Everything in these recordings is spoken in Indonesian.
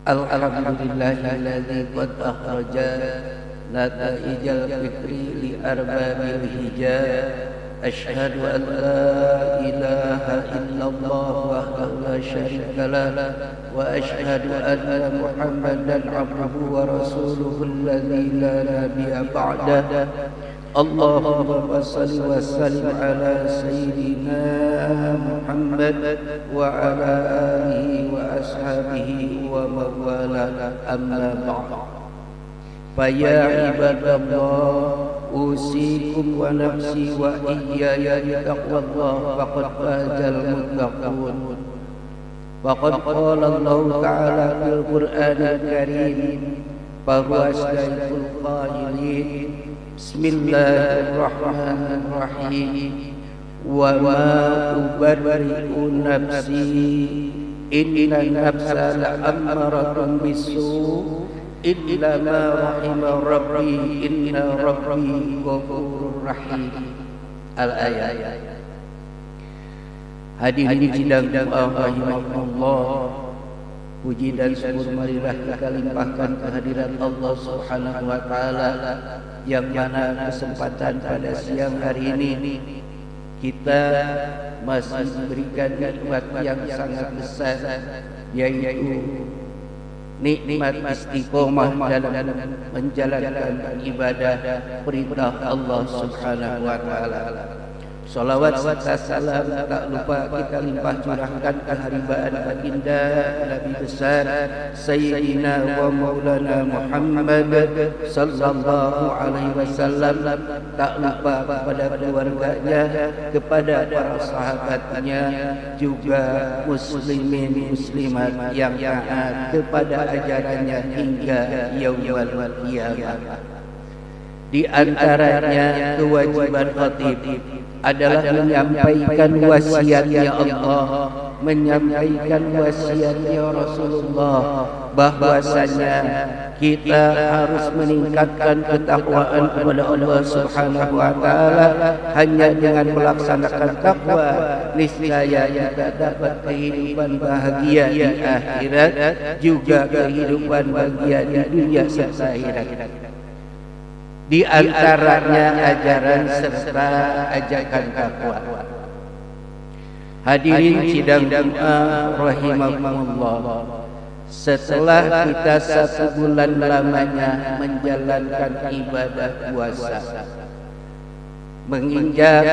Alhamdulillahilladzi qad akhraja nataijal fikri li arbabil hijab. Asyhadu an la ilaha illallah wahdahu la syarika lah wa asyhadu anna Muhammadan abduhu wa rasuluhu alladzi la nabiyya ba'dah. Allahumma salli wa sallim ala sayyidina Muhammad wa ala alihi wa ashabihi wa mawala, amma ba'd. Fa ya ibadallah, usikum wa nafsi wa iyaya bitaqwallah, faqad fazal muttaqun. Faqad qala Allah ta'ala fil Qur'anil Karim, fa huwa asdaqul qailin. Bismillahirrahmanirrahim. Wa ma ubarri'u nafsi, inna nafsa la'ammaratun bisu' illa ma rahima rabbi, inna rabbi ghafurur rahim. Al-ayat. Hadirin sidang rahimakumullah, puji dan syukur marilah kita limpahkan kehadiran Allah Subhanahu wa taala, yang mana kesempatan pada siang hari ini kita masih diberikan nikmat yang sangat besar, yaitu nikmat istiqomah dalam menjalankan ibadah perintah Allah Subhanahu wa taala. Salawat serta salam tak lupa kita limpah curahkan keharibaan baginda Nabi besar Sayyidina wa Maulana Muhammad sallallahu alaihi wasallam, tak lupa kepada keluarganya, kepada para sahabatnya, juga muslimin muslimat yang taat kepada ajarannya hingga yaumul qiyamah. Di antaranya kewajiban khatib adalah menyampaikan wasiatnya Allah, menyampaikan wasiatnya Rasulullah, bahwasanya kita harus meningkatkan ketakwaan kepada Allah Subhanahu wa taala. Hanya dengan melaksanakan takwa, niscaya kita dapat kehidupan bahagia di akhirat, juga kehidupan bahagia di dunia serta akhirat. Di antaranya ajaran serta ajakan takwa. Hadirin sidang rahimakumullah, setelah kita 1 bulan lamanya menjalankan ibadah puasa, menginjak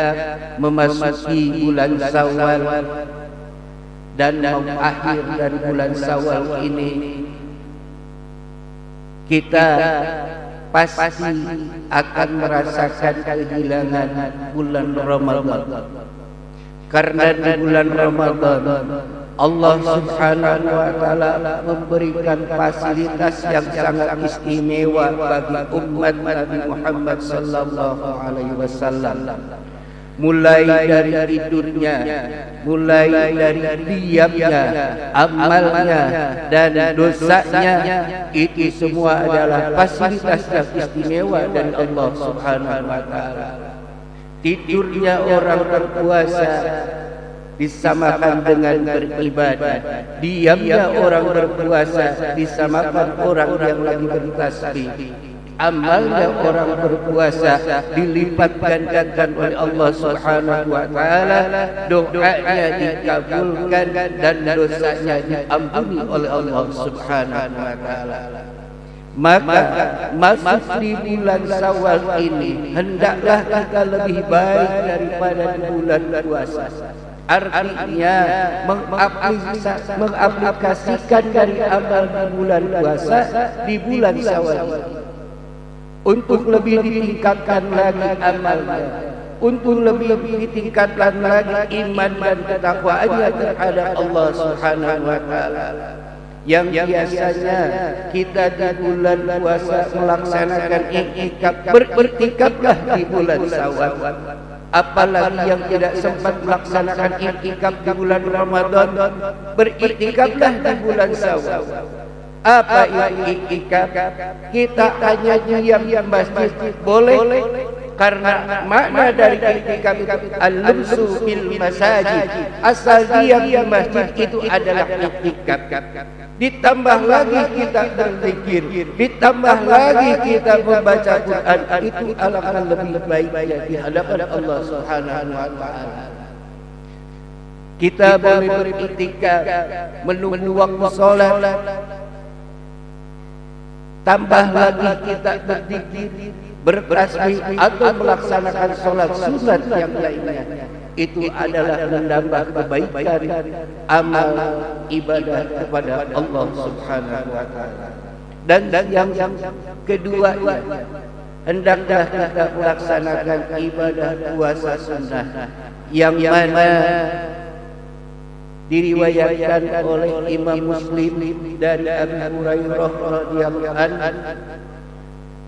memasuki bulan Syawal dan mau akhir dari bulan Syawal ini, kita pasti akan merasakan kehilangan bulan Ramadan. Karena di bulan Ramadan Allah Subhanahu wa taala memberikan fasilitas yang sangat istimewa bagi umat Nabi Muhammad sallallahu alaihi wasallam. Mulai dari tidurnya, mulai dari diamnya, amalnya dan dosanya, itu semua adalah fasilitas yang istimewa dari Allah Subhanahu wa taala. Tidurnya orang berpuasa disamakan dengan beribadah, diamnya orang berpuasa disamakan orang yang lagi bertasbih, amalnya orang berpuasa dilipat gandakan oleh Allah Subhanahu wa taala, doanya dikabulkan dan dosanya diampuni oleh Allah Subhanahu wa taala. Maka masuk di bulan Syawal ini hendaklah kita lebih baik daripada di bulan puasa. Artinya mengaplikasikan dari amal di bulan puasa di bulan Syawal untuk lebih ditingkatkan lagi amalnya, untuk lebih ditingkatkan lagi iman dan ketakwaannya terhadap Allah Subhanahu wa taala. Yang biasanya kita di bulan puasa melaksanakan i'tikaf, beriktikaflah di bulan Syawal. Apalagi yang tidak sempat melaksanakan i'tikaf di bulan Ramadan, beriktikaflah di bulan Syawal. Apa itu i'tikaf? Kita hanya diam di masjid boleh, Karena makna dari i'tikaf itu al-lumsu fil masajid, asal diam di masjid itu adalah i'tikaf. Ditambah lagi kita berzikir, ditambah lagi kita membaca Quran, itu alangkah lebih baiknya di hadapan Allah Subhanahu wa taala. Kita boleh beriktikaf menunggu waktu salat, tambah lagi kita berzikir, bertasbih atau melaksanakan salat sunat yang lainnya. Itu adalah menambah kebaikan amal ibadah kepada Allah Subhanahu wa taala. Dan yang kedua, hendaklah kita melaksanakan ibadah puasa sunnah yang mana diriwayatkan oleh Imam Muslim dan Abu Hurairah radhiyallahu anhu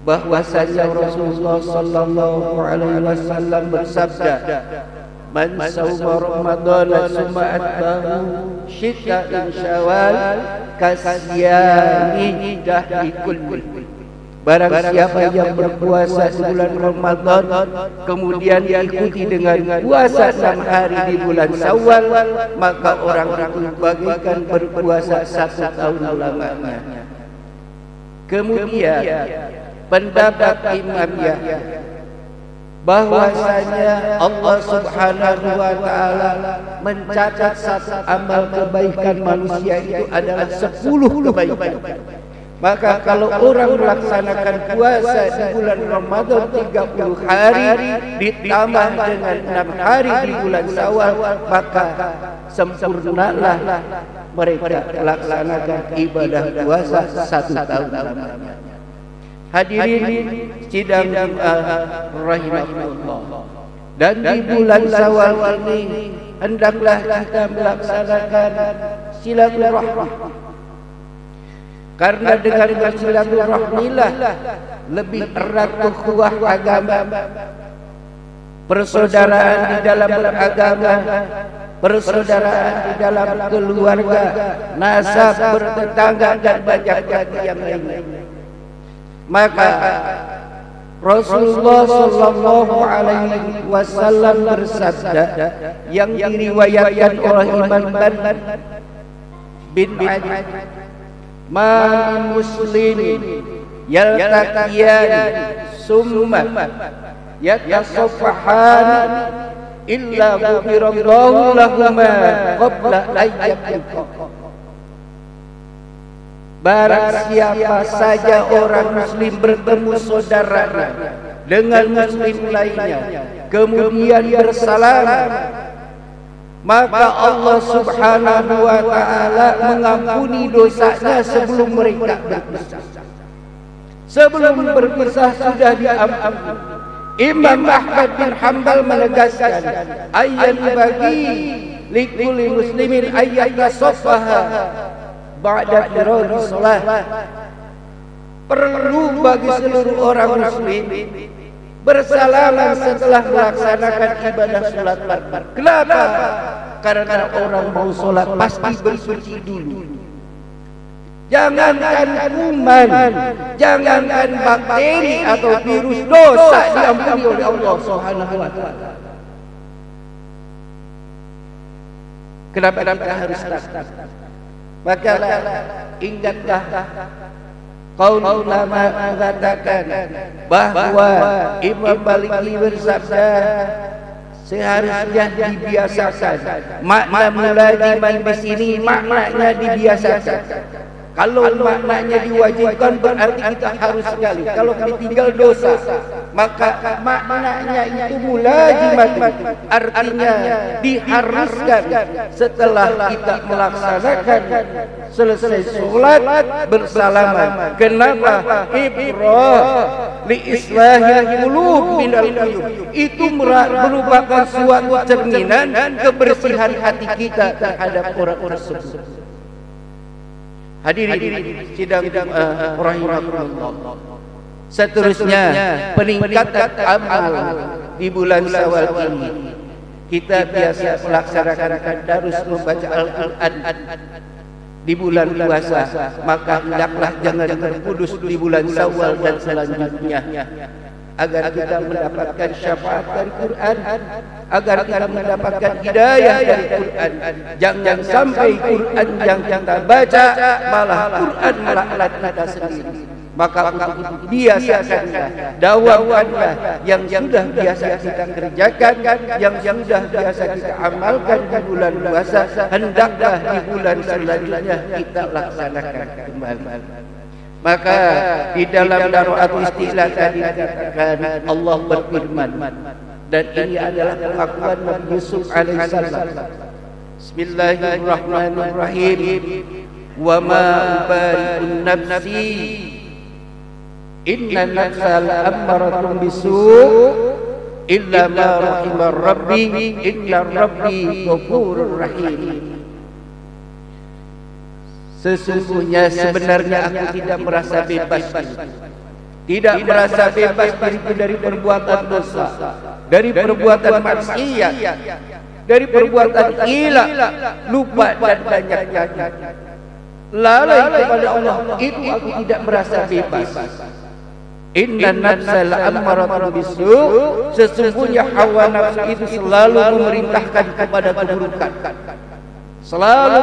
bahwasanya Rasulullah sallallahu alaihi wasallam bersabda, "Man sawma Ramadana summa atba'ahu syita'in Syawal kasyami dahri kulli." Barang siapa yang berpuasa di bulan Ramadan kemudian diikuti dengan puasa 6 hari di bulan Syawal, maka orang itu bagaikan berpuasa 1 tahun lamanya. Kemudian pendapat Imam Yahya bahwasanya Allah Subhanahu wa taala mencatat satu amal kebaikan manusia itu adalah 10 kebaikan. Maka kalau orang melaksanakan puasa di bulan Ramadan 30 hari ditambah dengan 6 hari di bulan Syawal, maka sempurnalah mereka melaksanakan ibadah puasa 1 tahun lamanya. Hadirin sidang rahimahullah, dan di bulan Syawal ini hendaklah kita melaksanakan silaturahmi, karena dengan bersilaturahmilah lebih erat ukhuwah agama, persaudaraan di dalam beragama, persaudaraan di dalam keluarga, nasab, bertetangga dan banyak yang lainnya. Maka Rasulullah sallallahu alaihi wasallam bersabda yang diriwayatkan oleh Imam bin Adi, "Ma muslimin yaltaqiyan summa yatasaffahan illa ghufirallahu lahuma qabla ayyamilqa." Barang siapa saja orang muslim bertemu saudaranya dengan muslim lainnya kemudian bersalam, maka Allah Subhanahu wa taala mengampuni dosanya sebelum mereka berpisah. Sebelum berpisah sudah diampuni. Imam Ahmad bin Hanbal menegaskan, ayat bagi likulli muslimin ayat yasaffaha ba'da firaghi shalah. Perlu bagi seluruh orang muslim bersalaman setelah melaksanakan ibadah salat fardu. Kenapa? Karena orang mau salat pasti bersuci dulu. Jangankan kuman, jangankan bakteri atau virus, dosa diampuni oleh Allah Subhanahu wa taala. Kenapa kita harus takut? Maka ingatlah kaum ulama mengatakan bahwa Imam Maliki bersabda, seharusnya dibiasakan. Makna mulaziman di sini maknanya dibiasakan. Kalau maknanya diwajibkan berarti kita harus sekali. Kalau ditinggal dosa, maka maknanya itu mulaziman, artinya diharuskan setelah kita melaksanakan selesai sholat bersalaman. Kenapa? Ibrah li islahil qulub minal uyub. Itu merupakan suatu cerminan kebersihan hati kita terhadap orang tersebut. Hadirin sidang rahimahullah. Seterusnya peningkatan amal di bulan Syawal ini. Kita biasa melaksanakan tadarus membaca Al-Qur'an di bulan puasa, maka hendaklah jangan terputus di bulan Syawal dan selanjutnya. agar kita mendapatkan syafaat dari Quran, agar kita mendapatkan hidayah dari Quran. Jangan sampai Quran yang kita baca malah Quran melaknat kita sendiri. Maka untuk biasakanlah, dawamkanlah yang sudah biasa kita kerjakan, yang sudah biasa kita amalkan di bulan puasa, hendaklah di bulan selanjutnya kita laksanakan kembali. Maka di dalam Daraatul Istilah tadi dikatakan Allah berfirman, dan ini adalah pengakuan Nabi Yusuf alaihissalam. Bismillahirrahmanirrahim. Wa ma ubari'un nafsi inna nafsal ammaratun bisu' illa ma rahimar rabbi inna rabbi ghafurur rahim. Sesungguhnya sebenarnya aku tidak merasa bebas, tidak merasa bebas diriku dari perbuatan dosa, dari perbuatan maksiat, dari perbuatan gila, lupa dan banyak lagi. Lalai kepada Allah, itu aku tidak merasa bebas. Inna nafsal ammaratun bisu', sesungguhnya hawa nafsu itu selalu memerintahkan kepada keburukan, selalu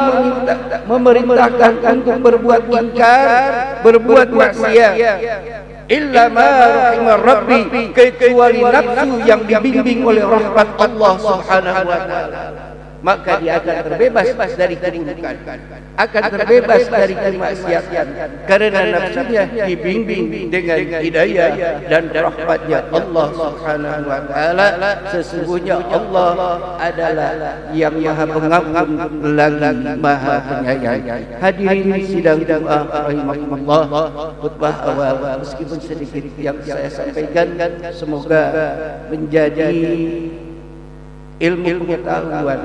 memerintahkan untuk berbuat ingkar, berbuat maksiat. Illa ma rahimar rabbi, kecuali nafsu yang dibimbing oleh rahmat Allah Subhanahu wa taala, maka dia akan terbebas dari keburukan, akan terbebas dari kemaksiatan, karena nafsunya dibimbing dengan hidayah dan rahmatnya Allah Subhanahu wa taala. Sesungguhnya Allah adalah yang Maha Pengampun lagi Maha Penyayang. Hadirin sidang doa rahimakumullah, khutbah awal meskipun sedikit yang saya sampaikan semoga menjadi ilmu pengetahuan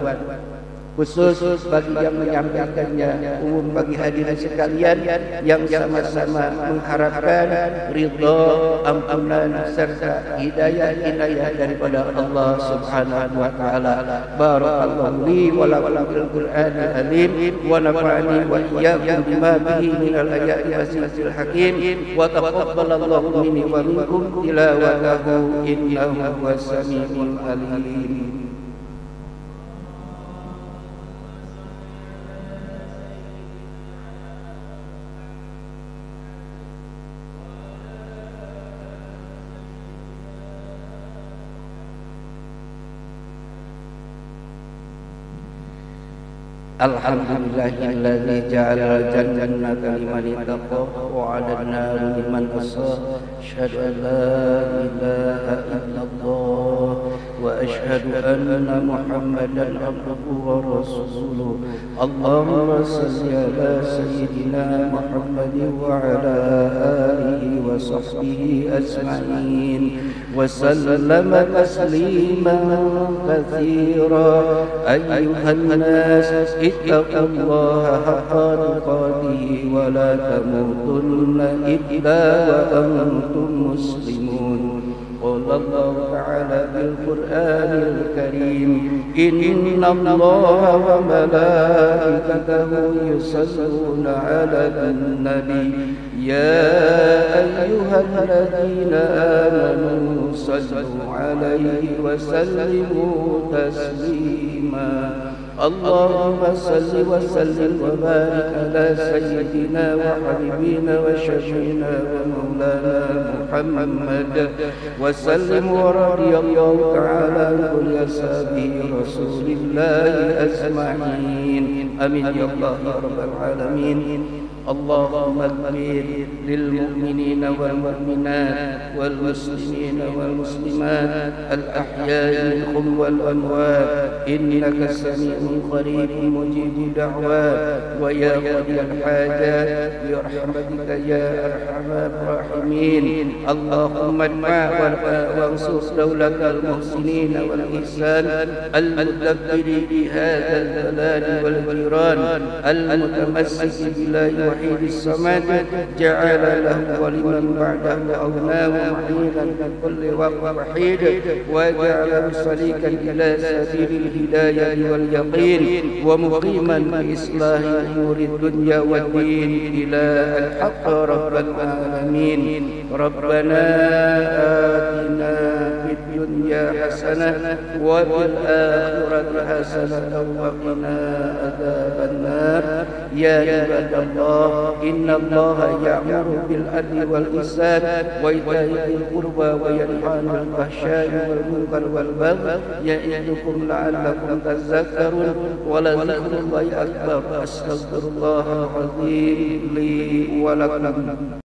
khusus bagi yang menyampaikannya, umum bagi hadirin sekalian yang sama-sama mengharapkan ridha, ampunan serta hidayah daripada Allah Subhanahu wa taala. Barakallahu li wa lakum bil Qur'anil azim wa nafa'ani wa iyyakum bima bihi minal ayati wasilatil hakim wa taqabbalallahu minni wa minkum tilawatahu innahu was-sami'ul alim. Alhamdulillahilladzi ja'ala al-jannata liman ittaqa wa 'ala an-nari liman asa. Asyhadu an la ilaha illallah wa asyhadu anna Muhammadan abduhu wa rasuluh. Allahumma shalli ala sayyidina Muhammadin wa 'ala alihi wa sahbihi ajma'in wa sallama tasliman katsira. Ayyuhan nas اتقوا الله حق تقاته ولا تموتن إلا وأنتم مسلمون. قال الله تعالى في القرآن الكريم إن الله وملائكته يصلون على النبي يا أيها الذين آمنوا صلوا عليه وسلموا تسليما. اللهم صل وسلم وبارك على سيدنا وحبيبنا وشفيعنا ومولانا محمد وسلم ورضي الله تعالى عن كل أصحابه رسول الله أجمعين. آمين يا الله يا رب العالمين. اللهم اغفر للمؤمنين والمؤمنات والمسلمين والمسلمات الأحياء منهم والأموات إنك سميع قريب مجيب الدعوات ويا قاضي الحاجات برحمتك يا أرحم الراحمين. اللهم ادفع وانصر دولة المحسنين والإحسان المدبر بهذا البلاد والجيران المتمسك بالله الوحيد الصمد جعل له ولمن بعده أولاه معينا من كل وحيد وجعله سليكا إلى سبيل الهداية واليقين ومقيما بإصلاح أمور الدنيا والدين إلى الحق رب العالمين. ربنا آتنا في الدنيا حسنة وفي الآخرة حسنة وقنا عذاب النار. يا عباد الله إن الله يأمر بالعدل والإحسان وإيتاء ذي القربى وينهى عن الفحشاء والمنكر والبغي يعظكم لعلكم تذكرون ولذكر الله أكبر. أستغفر الله العظيم لي ولكم.